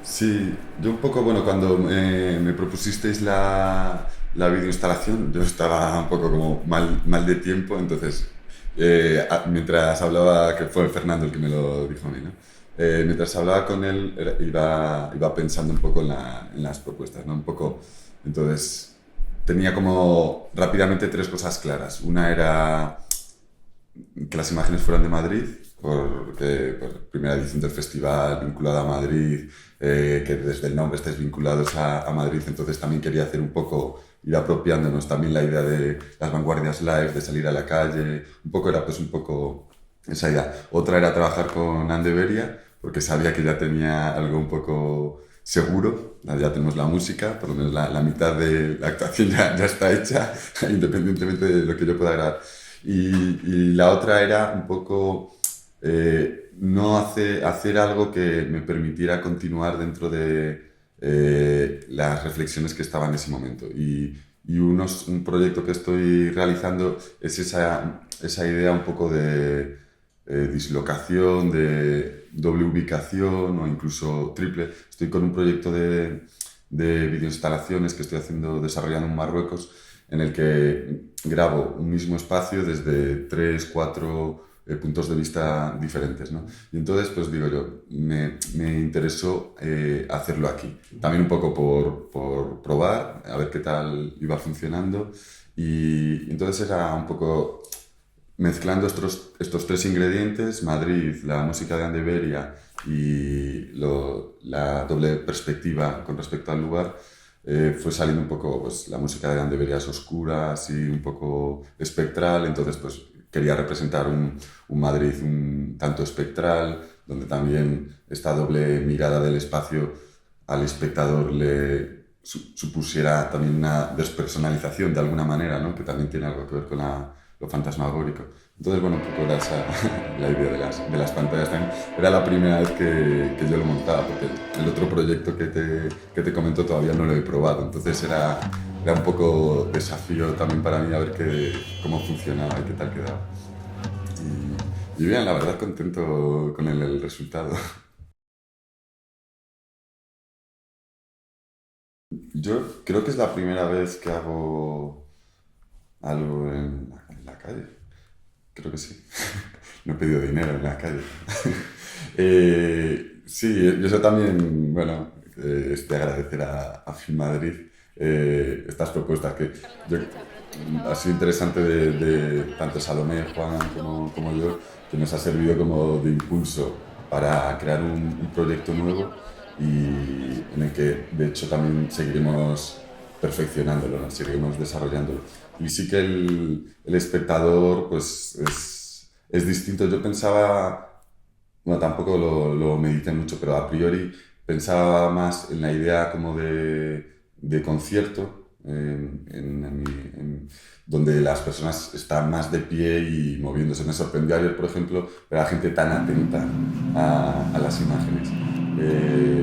Sí, yo un poco, bueno, cuando me propusisteis la videoinstalación, yo estaba un poco como mal de tiempo, entonces, mientras hablaba, que fue Fernando el que me lo dijo a mí, ¿no? Mientras hablaba con él, iba pensando un poco en las propuestas, ¿no? Un poco, entonces, tenía como rápidamente tres cosas claras. Una era que las imágenes fueran de Madrid, porque por primera edición del festival vinculada a Madrid, que desde el nombre estáis vinculados a Madrid, entonces también quería hacer un poco, ir apropiándonos también la idea de las vanguardias live, de salir a la calle, un poco era pues un poco esa idea. Otra era trabajar con Andeveria, porque sabía que ya tenía algo un poco seguro, ya tenemos la música, por lo menos la mitad de la actuación ya está hecha, independientemente de lo que yo pueda grabar. Y la otra era un poco no hacer algo que me permitiera continuar dentro de las reflexiones que estaba en ese momento. Un proyecto que estoy realizando es esa idea un poco de dislocación, de doble ubicación o incluso triple. Estoy con un proyecto de videoinstalaciones que estoy desarrollando en Marruecos, en el que grabo un mismo espacio desde tres, cuatro puntos de vista diferentes, ¿no? Y entonces, pues digo yo, me interesó hacerlo aquí. También un poco por probar, a ver qué tal iba funcionando. Y entonces era un poco mezclando estos tres ingredientes, Madrid, la música de Andeveria y la doble perspectiva con respecto al lugar, fue saliendo un poco, pues la música de Andeveria es oscura, así un poco espectral, entonces pues quería representar un Madrid un tanto espectral, donde también esta doble mirada del espacio al espectador le supusiera también una despersonalización de alguna manera, ¿no? Que también tiene algo que ver con lo fantasmagórico. Entonces, bueno, un poco era esa la idea de las pantallas también. Era la primera vez que yo lo montaba, porque el otro proyecto que te comento todavía no lo he probado. Entonces era un poco desafío también para mí a ver cómo funcionaba y qué tal quedaba. Y bien, la verdad contento con el resultado. Yo creo que es la primera vez que hago algo en la calle. Creo que sí. No he pedido dinero en la calle. Sí, yo eso también, bueno, agradecer a Film Madrid estas propuestas que yo, ha sido interesante de tanto Salomé, Juan como yo, que nos ha servido como de impulso para crear un proyecto nuevo y en el que de hecho también seguiremos perfeccionándolo, ¿no? Seguiremos desarrollándolo. Y sí que el espectador pues es distinto. Yo pensaba, bueno, tampoco lo medité mucho, pero a priori pensaba más en la idea como de concierto, donde las personas están más de pie y moviéndose. Me sorprendió ayer, por ejemplo, ver a la gente tan atenta a las imágenes.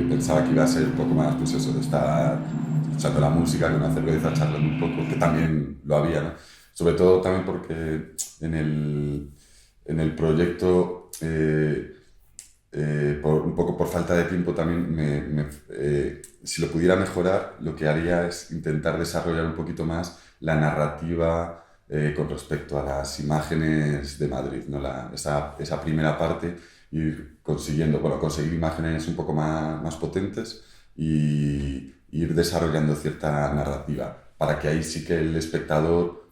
Pensaba que iba a ser un poco más, pues eso, de estar escuchando la música, con una cerveza, charlando un poco, que también lo había, ¿no? Sobre todo también porque en el proyecto, un poco por falta de tiempo también, si lo pudiera mejorar, lo que haría es intentar desarrollar un poquito más la narrativa con respecto a las imágenes de Madrid, ¿no? Esa primera parte, ir consiguiendo, bueno, conseguir imágenes un poco más potentes y ir desarrollando cierta narrativa para que ahí sí que el espectador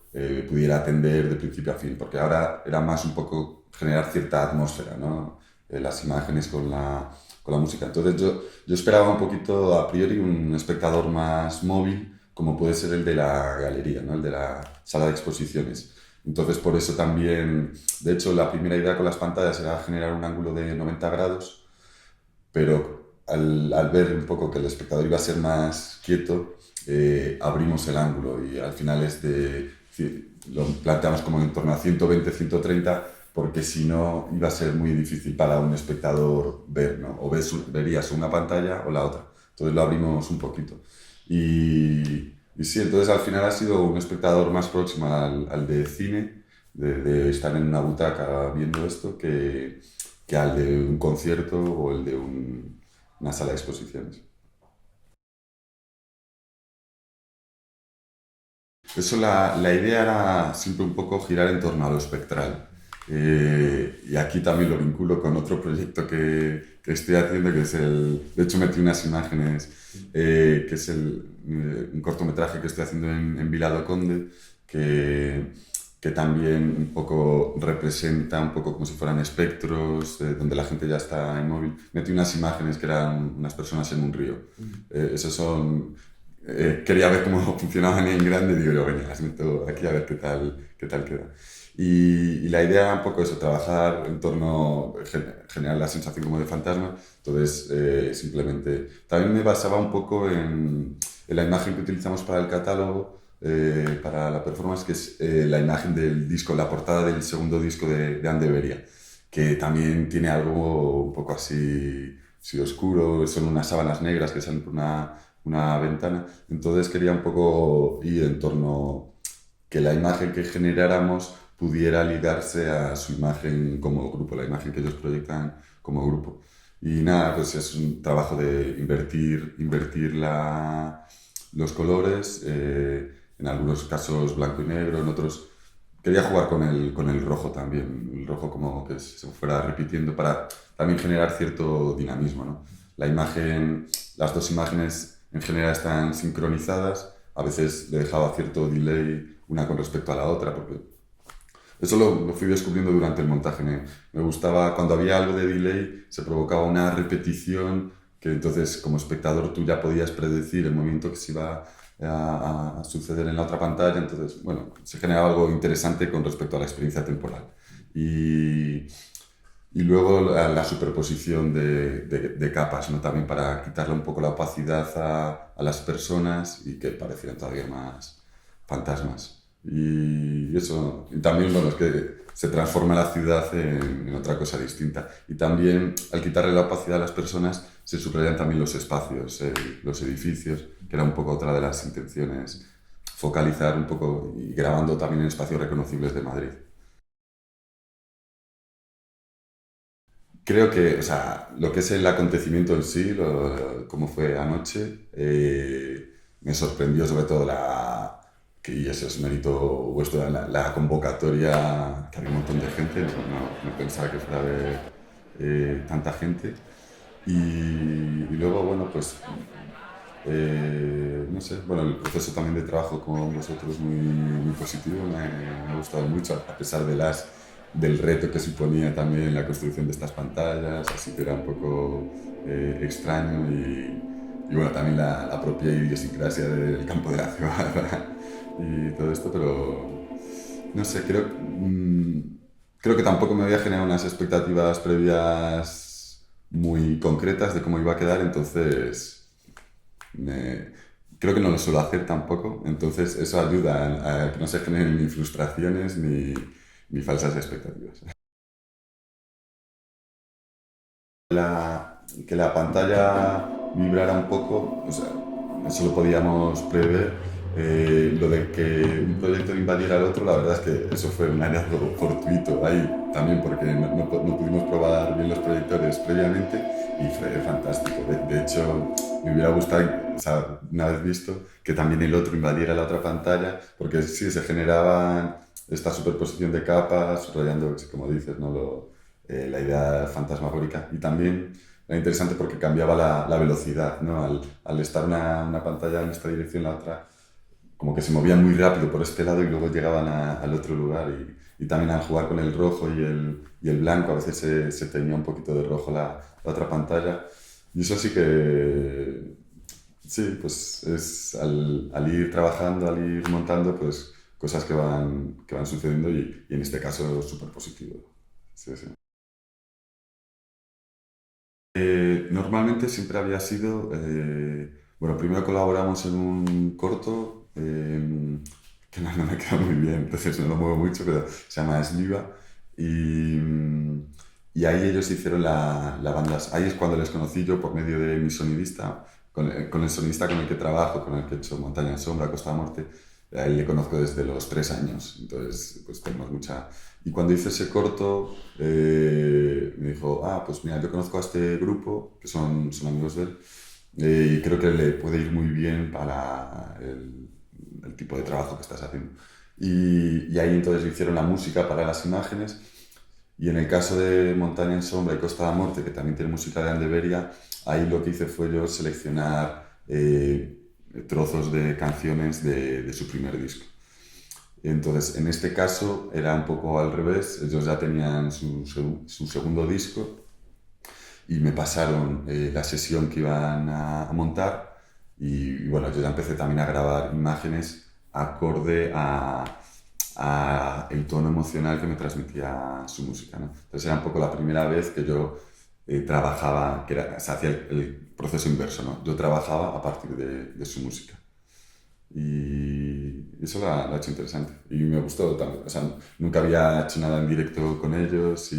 pudiera atender de principio a fin, porque ahora era más un poco generar cierta atmósfera, ¿no? Las imágenes con la música. Entonces yo esperaba un poquito a priori un espectador más móvil, como puede ser el de la galería, ¿no? El de la sala de exposiciones. Entonces por eso también, de hecho la primera idea con las pantallas era generar un ángulo de 90 grados, pero al ver un poco que el espectador iba a ser más quieto, abrimos el ángulo y al final lo planteamos como en torno a 120, 130, porque si no iba a ser muy difícil para un espectador ver, ¿no? O verías una pantalla o la otra. Entonces lo abrimos un poquito. Y sí, entonces al final ha sido un espectador más próximo al de cine, de estar en una butaca viendo esto, que al de un concierto o el de una sala de exposiciones. Eso la idea era siempre un poco girar en torno a lo espectral. Y aquí también lo vinculo con otro proyecto que estoy haciendo, que es de hecho metí unas imágenes, que es un cortometraje que estoy haciendo en Vila do Conde, que también un poco representa un poco como si fueran espectros, donde la gente ya está inmóvil. Metí unas imágenes que eran unas personas en un río. Esos son quería ver cómo funcionaban en grande y digo yo, venga, las meto aquí a ver qué tal queda. Y la idea era un poco eso, trabajar en torno, generar la sensación como de fantasma, entonces simplemente... También me basaba un poco en la imagen que utilizamos para el catálogo, para la performance, que es la imagen del disco, la portada del segundo disco de Andeveria, que también tiene algo un poco así oscuro, son unas sábanas negras que salen por una ventana. Entonces quería un poco ir en torno que la imagen que generáramos pudiera ligarse a su imagen como grupo, la imagen que ellos proyectan como grupo. Y nada, pues es un trabajo de invertir los colores, en algunos casos blanco y negro, en otros quería jugar con el rojo también, el rojo como que se fuera repitiendo para también generar cierto dinamismo, ¿no? La imagen, las dos imágenes en general están sincronizadas, a veces le dejaba cierto delay una con respecto a la otra, porque eso lo fui descubriendo durante el montaje. Me gustaba cuando había algo de delay, se provocaba una repetición que entonces como espectador tú ya podías predecir el movimiento que se iba a suceder en la otra pantalla. Entonces, bueno, se generaba algo interesante con respecto a la experiencia temporal. Y, y luego la superposición de capas, ¿no? También para quitarle un poco la opacidad a las personas y que parecieran todavía más fantasmas. Y eso, y también, bueno, es que se transforma la ciudad en otra cosa distinta. Y también, al quitarle la opacidad a las personas, se subrayan también los espacios, los edificios, que era un poco otra de las intenciones, focalizar un poco y grabando también en espacios reconocibles de Madrid. Creo que, o sea, lo que es el acontecimiento en sí, como fue anoche, me sorprendió sobre todo y eso es mérito vuestro, la convocatoria, que había un montón de gente, no pensaba que fuera a haber tanta gente. Y luego, bueno, pues, no sé, bueno, el proceso también de trabajo con vosotros muy positivo, me ha gustado mucho, a pesar del reto que suponía también la construcción de estas pantallas, así que era un poco extraño y bueno, también la propia idiosincrasia del campo de la cebada y todo esto, pero no sé, creo que tampoco me había generado unas expectativas previas muy concretas de cómo iba a quedar, entonces me- creo que no lo suelo hacer tampoco, entonces eso ayuda a que no se generen ni frustraciones ni falsas expectativas. Que la pantalla vibrara un poco, o sea, eso lo podíamos prever. Lo de que un proyecto invadiera al otro, la verdad es que eso fue un hallazgo fortuito ahí también, porque no pudimos probar bien los proyectores previamente y fue fantástico. De hecho, me hubiera gustado, o sea, una vez visto, que también el otro invadiera la otra pantalla, porque sí, se generaba esta superposición de capas, subrayando, como dices, ¿no? La idea fantasmagórica. Y también era interesante porque cambiaba la velocidad, ¿no? Al estar una pantalla en esta dirección, la otra, como que se movían muy rápido por este lado y luego llegaban al otro lugar. Y también al jugar con el rojo y el blanco, a veces se tenía un poquito de rojo la otra pantalla. Y eso sí que, sí, pues es al ir trabajando, al ir montando, pues cosas que van sucediendo y en este caso súper positivo. Sí, sí. Normalmente siempre había sido, bueno, primero colaboramos en un corto que no me queda muy bien, entonces no lo muevo mucho, pero se llama Sliva y ahí ellos hicieron la banda, ahí es cuando les conocí yo por medio de mi sonidista, con el sonidista con el que trabajo, con el que he hecho Montaña en Sombra, Costa de Morte, A él le conozco desde los 3 años, entonces pues tenemos mucha... Y cuando hice ese corto, me dijo, ah, pues mira, yo conozco a este grupo, que son amigos de él, y creo que le puede ir muy bien para el tipo de trabajo que estás haciendo. Y ahí entonces hicieron la música para las imágenes. Y en el caso de Montaña en Sombra y Costa da Morte, que también tiene música de Andeveria, ahí lo que hice fue yo seleccionar trozos de canciones de su primer disco. Entonces, en este caso era un poco al revés, ellos ya tenían su segundo disco y me pasaron la sesión que iban a montar y bueno, yo ya empecé también a grabar imágenes acorde a el tono emocional que me transmitía su música, ¿no? Entonces era un poco la primera vez que yo trabajaba, que era, se hacía el proceso inverso, ¿no? Yo trabajaba a partir de su música. Y eso lo ha hecho interesante. Y me gustó también. O sea, nunca había hecho nada en directo con ellos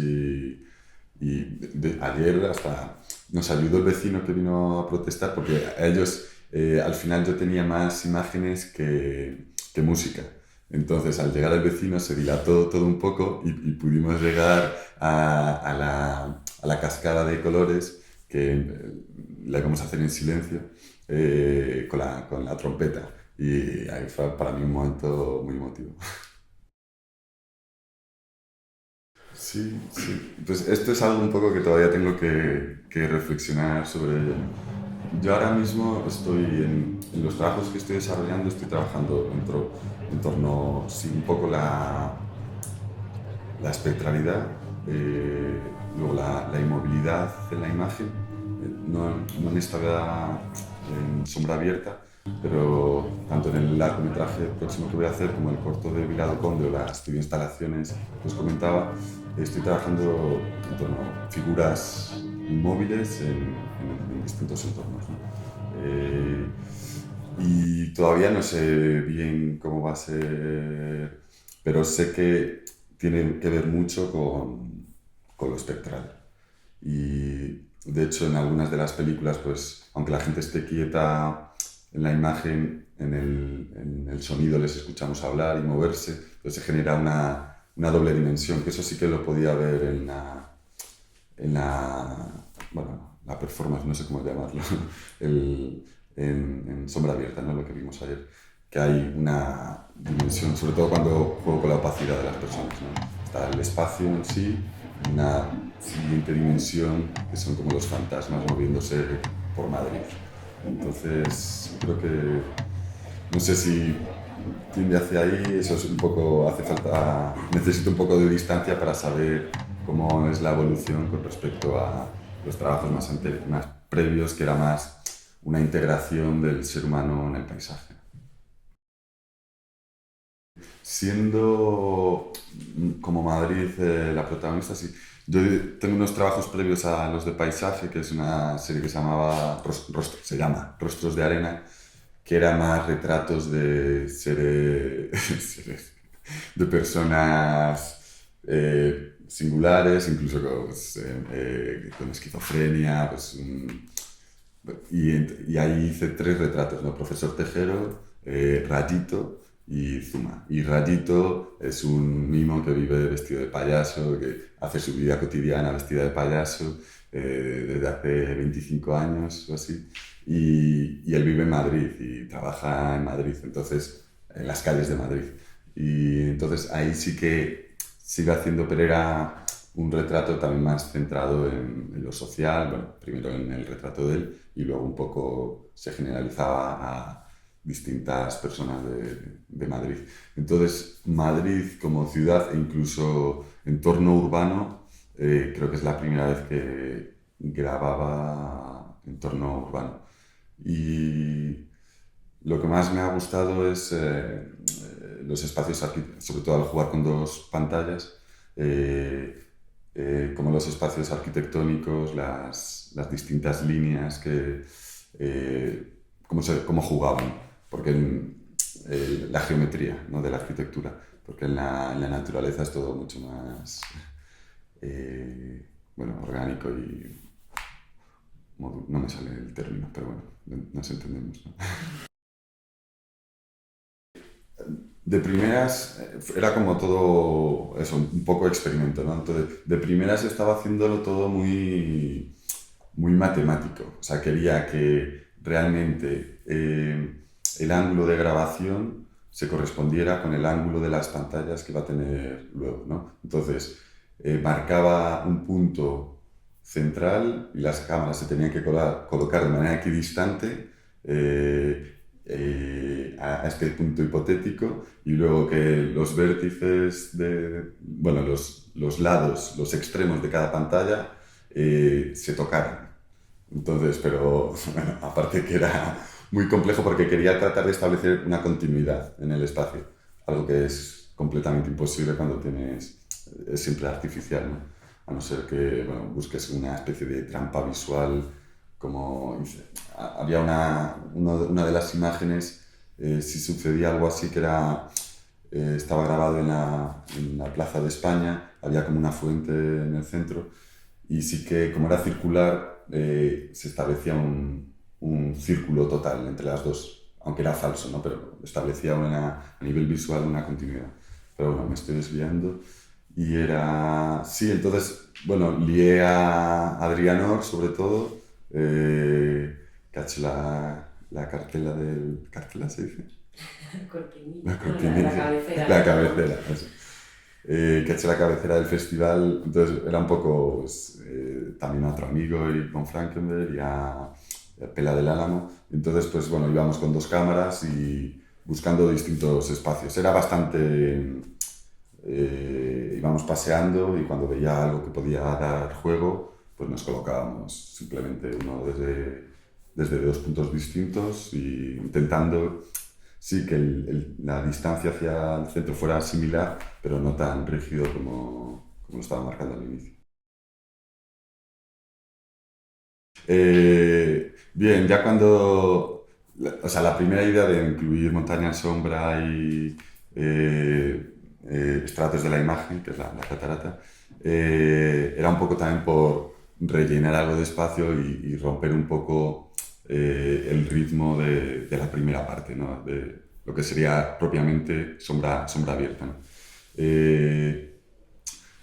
ayer hasta nos ayudó el vecino que vino a protestar porque a ellos al final yo tenía más imágenes que música. Entonces al llegar el vecino se dilató todo un poco y pudimos llegar a la cascada de colores que la íbamos a hacer en silencio con la trompeta. Y ahí fue para mí un momento muy emotivo. Sí, sí. Pues esto es algo un poco que todavía tengo que reflexionar sobre ello. Yo ahora mismo estoy en los trabajos que estoy desarrollando, estoy trabajando en torno, sí, un poco la espectralidad, luego la inmovilidad en la imagen, no en esta en sombra abierta, pero tanto en el largometraje próximo que voy a hacer como en el corto de Vilado Conde o las videoinstalaciones que os comentaba, estoy trabajando en torno a figuras inmóviles en distintos entornos, ¿no? Y todavía no sé bien cómo va a ser, pero sé que tiene que ver mucho con lo espectral. Y de hecho en algunas de las películas, pues aunque la gente esté quieta en la imagen, en el sonido les escuchamos hablar y moverse, pues se genera una doble dimensión, que eso sí que lo podía ver bueno, la performance, no sé cómo llamarlo, el, en sombra abierta, ¿no? Lo que vimos ayer, que hay una dimensión, sobre todo cuando juego con la opacidad de las personas, ¿no? Está el espacio en sí, una siguiente dimensión, que son como los fantasmas moviéndose por Madrid. Entonces, creo que, no sé si tiende hacia ahí, eso es un poco, hace falta, necesito un poco de distancia para saber cómo es la evolución con respecto a los trabajos más previos, que era más una integración del ser humano en el paisaje. Siendo como Madrid la protagonista, sí. Yo tengo unos trabajos previos a los de Paisaje, que es una serie que se llamaba, se llama Rostros de Arena, que era más retratos de seres, de personas singulares, incluso con esquizofrenia, pues, y ahí hice 3 retratos, ¿no? Profesor Tejero, Rayito y Zuma. Y Rayito es un mimo que vive vestido de payaso, que hace su vida cotidiana vestida de payaso desde hace 25 años o así. Y él vive en Madrid y trabaja en Madrid, entonces, en las calles de Madrid. Y entonces ahí sí que sigo haciendo, pero era un retrato también más centrado en lo social, bueno, primero en el retrato de él y luego un poco se generalizaba a distintas personas de Madrid. Entonces, Madrid como ciudad e incluso entorno urbano, creo que es la primera vez que grababa entorno urbano. Y lo que más me ha gustado es los espacios, sobre todo al jugar con 2 pantallas, eh, como los espacios arquitectónicos, las distintas líneas cómo jugaban, porque la geometría, ¿no? De la arquitectura, porque en la naturaleza es todo mucho más bueno, orgánico y no me sale el término, pero bueno, nos entendemos, ¿no? De primeras era como todo eso, un poco experimento, ¿no? Entonces, de primeras estaba haciéndolo todo muy matemático. O sea, quería que realmente el ángulo de grabación se correspondiera con el ángulo de las pantallas que va a tener luego, ¿no? Entonces, marcaba un punto central y las cámaras se tenían que colocar de manera equidistante a este punto hipotético y luego que los vértices bueno, los lados, los extremos de cada pantalla se tocaran. Entonces, pero bueno, aparte que era muy complejo porque quería tratar de establecer una continuidad en el espacio, algo que es completamente imposible cuando es siempre artificial, ¿no? A no ser que bueno, busques una especie de trampa visual, como había una de las imágenes, si sucedía algo así que estaba grabado en la Plaza de España, había como una fuente en el centro y sí que como era circular se establecía un círculo total entre las dos, aunque era falso, ¿no? Pero establecía a nivel visual una continuidad. Pero bueno, me estoy desviando. Y era, sí, entonces, bueno, lié a Adrianor sobre todo, que ha hecho la cartela ¿Cartela se dice? Cortinilla. La No, la cortinilla. cabecera. La cabecera, eso. Que ha hecho la cabecera del festival. Entonces era un poco pues, también a otro amigo y con Frankenberg y a Pela del Álamo. Entonces, pues bueno, íbamos con dos cámaras y buscando distintos espacios. Era bastante... íbamos paseando y cuando veía algo que podía dar juego, pues nos colocábamos simplemente uno desde dos puntos distintos y intentando sí que la distancia hacia el centro fuera similar, pero no tan rígido como lo estaba marcando al inicio. Bien, ya o sea, la primera idea de incluir montaña en sombra y estratos de la imagen, que es la catarata, era un poco también por rellenar algo de espacio y romper un poco el ritmo de la primera parte, ¿no? De lo que sería propiamente sombra abierta, ¿no?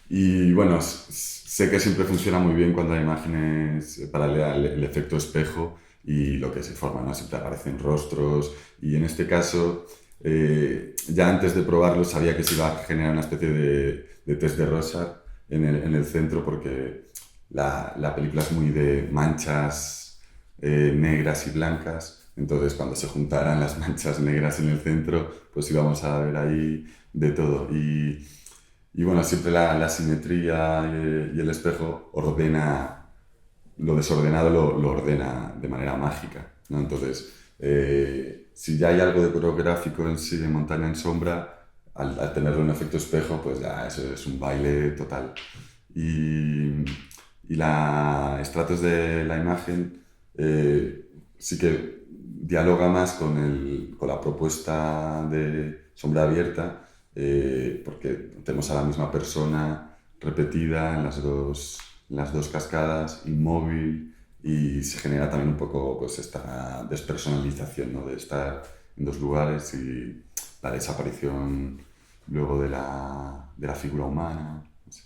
Y bueno, sé que siempre funciona muy bien cuando hay imágenes para el efecto espejo y lo que se forma, ¿no? Siempre aparecen rostros y en este caso, ya antes de probarlo sabía que se iba a generar una especie de test de Rorschach en el centro porque la película es muy de manchas negras y blancas, entonces cuando se juntaran las manchas negras en el centro, pues íbamos a ver ahí de todo. Y bueno, siempre la simetría y el espejo ordena, lo desordenado lo ordena de manera mágica, ¿no? Entonces, si ya hay algo de coreográfico en sí, de montaña en sombra, al tenerlo en efecto espejo, pues ya eso es un baile total. Y la estratos de la imagen sí que dialoga más con la propuesta de sombra abierta, porque tenemos a la misma persona repetida en las dos cascadas, inmóvil, y se genera también un poco pues, esta despersonalización, ¿no? De estar en dos lugares y la desaparición luego de la figura humana. No sé.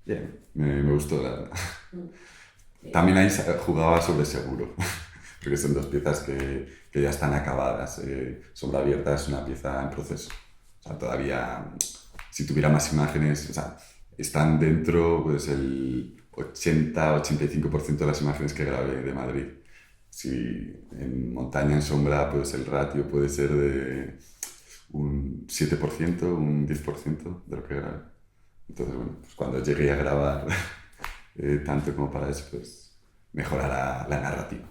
Bien, me gustó, la verdad. También ahí jugaba sobre seguro, porque son dos piezas que ya están acabadas. Sombra abierta es una pieza en proceso. O sea, todavía, si tuviera más imágenes, o sea, están dentro pues el 80-85% de las imágenes que grabé de Madrid. Si en montaña en sombra, pues el ratio puede ser de un 7%, un 10% de lo que grabé. Entonces, bueno, pues cuando llegué a grabar tanto como para eso, pues mejorará la narrativa.